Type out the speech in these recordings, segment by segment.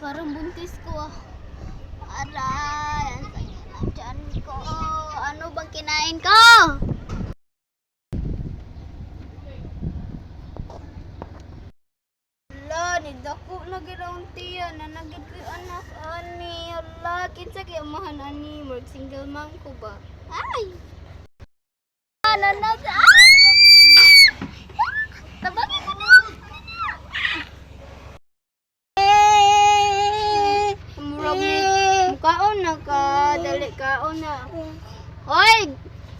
Parang buntis ko ah. Aray, ang sakit ng tiyan ko. Ano bang kinain ko? Ala, nidako lagi raw tiya. Nanagid ko yung anak ani. Ala, kinsa kay amahan ani. Murag single mom ko ba? Ay! Nanag! Ah! Tabangin ko na! Murag ni mukaon na ka. Dali kaon na. Hoy!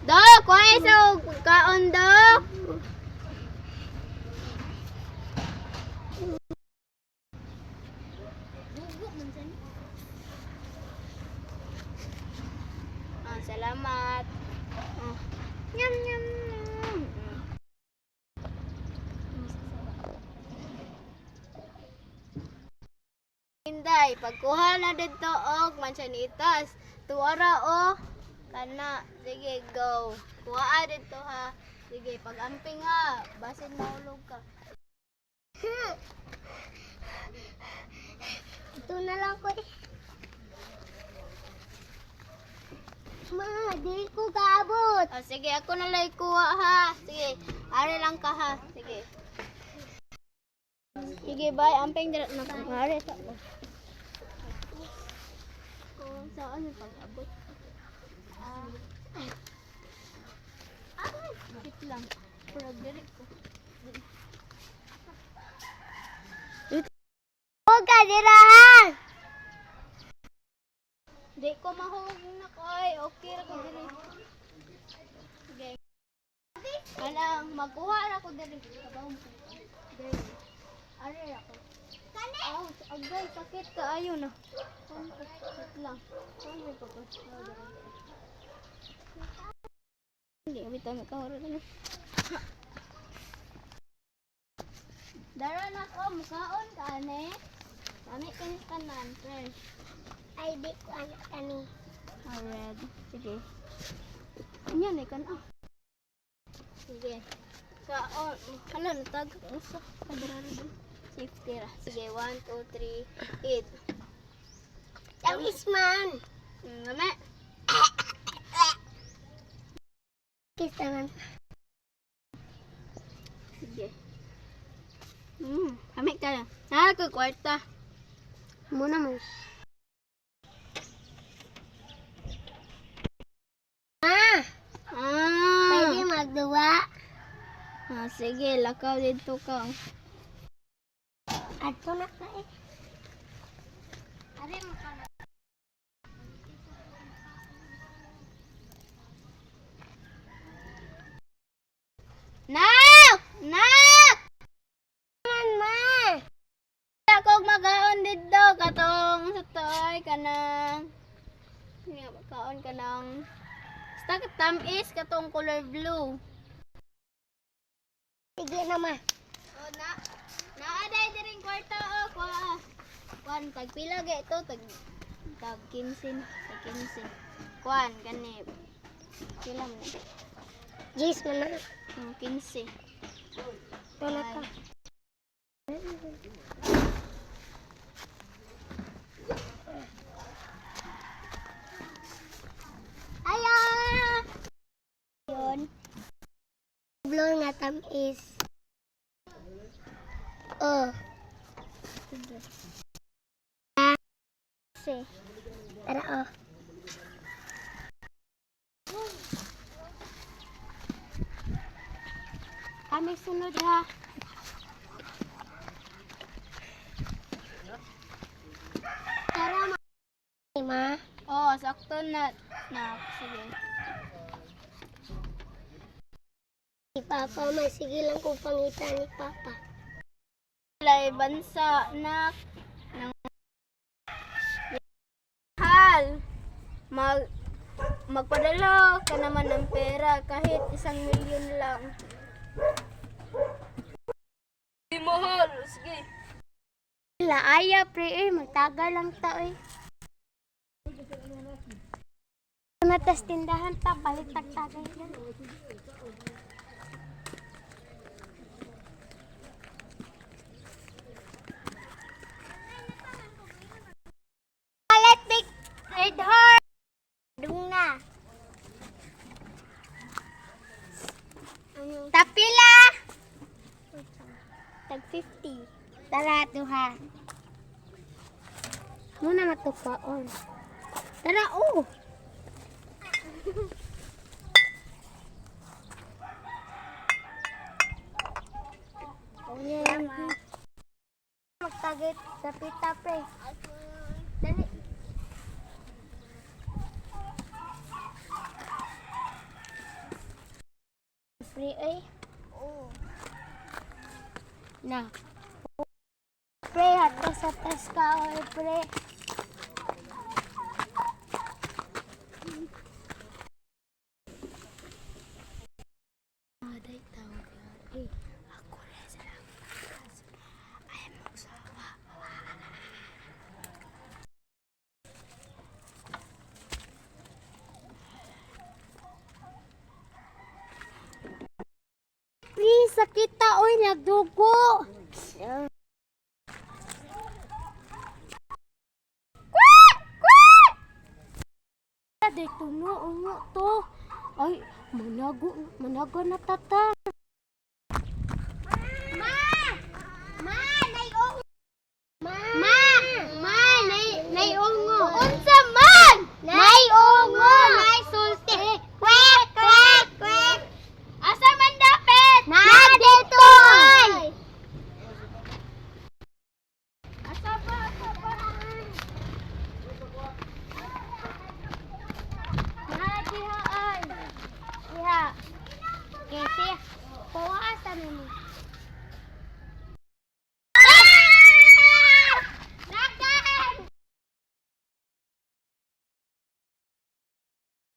Do! Kuha sa kaon do! Ah, salamat. Ah. Nyam nyam nyam. Inday, pagkuha na dito og mansanitas. Tuwara o. Kana, sige go. Kuha dito ha. Sige, pag-amping ha. Basin maulog ka. Ito na lang ko eh. Ma, di ko kaabot. Oh, sige, ako na lang kuha ha. Sige, ari lang ka ha. Sige. Sige, bye. Amping dito na ko. Ari ta. Kung saan yung pag-abot. Wait lang. Purag diri ko. Huwag ka dira ha! Di ko mahog na ko ay. Okay ra ko diri. Sige. Kanang magkuha ra ko diri. Kabawon ko. Diri. Ari ako. Kani? Oh, agay sakit ka ayo na. Sakit lang. Ano pa ko? Hindi bitaw na kahoro na. Dara na ko mukaon ka ane. Kami kanis tanan, fresh. Ay, di ko anak kani. Red. Sige. Anya na kan ah. Sige. Kaon. Hala, natag. Usa. Kadarara din. Safety ra. Sige, 1, 2, 3, eat. Tamis man. Ngame. Kiss naman. Sige. Kami ka na. Ko kwarta. Muna mo. Pwede magduwa. Sige, lakaw dito ka. Ato na ka eh. Ari mo ka na. Nak! Nak! Ma! Ako magaon dito katong sa toy kanang kaon kanang basta tamis katong color blue. Sige na ma. O na. Naaday diring kwarta o kuha. Kuan tagpila ga ito tag 15, tag 15. Kuan gani. Pila mo. Yes man na. 15. Wala ka. Ayo. Yun. Blue nga tamis. Oh. Sige. Tara oh. Kami sunod ha. Tara ma. Oh, sakto na. Sige. Si Papa, sige lang kung pangitan ni Papa. Walay bansa na hal. Magpadala ka naman ng pera kahit 1,000,000 lang. Di mahal, sige. Laaya pre, magtagal lang tao eh. Natas tindahan ta, palit tagtagay yan. 50. Tara, duha. Muna matupaon. Tara, oh! Salamat. Magtagit sa pita, pre. Dali. Pre, ay. Oo. Na. Pre, hato sa test ka, oy, pre. Aday tawag yan. Eh, ako rin sa lakas. Ay, magsawa. Please, sakit ta, oy, nagdugo. Day tuno to. Ay, manago na tata. Ma! Ma, nayong. Ma, nayongo. Unsa man? Nayongo, nay sulti. Kwek, kwek, kwek. Asa man dapat? Na dito. Asa ba? Diha ay. Diha. Kasi kuha asa nimo.